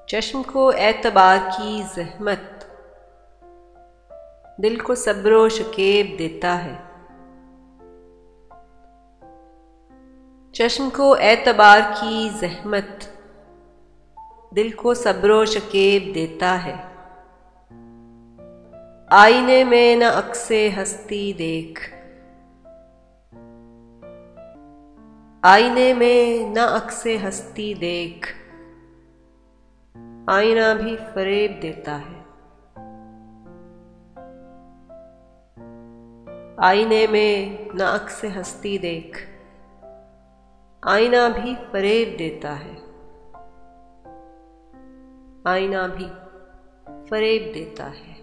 चश्म को एतबार की ज़हमत दिल को सब्रो शकेब देता है। चश्म को एतबार की ज़हमत दिल को सब्रो शकेब देता है। आईने में न अक्से हस्ती देख, आईने में न अक्से हस्ती देख, आईना भी फरेब देता है। आईने में न अक्से हस्ती देख, आईना भी फरेब देता है। आईना भी फरेब देता है।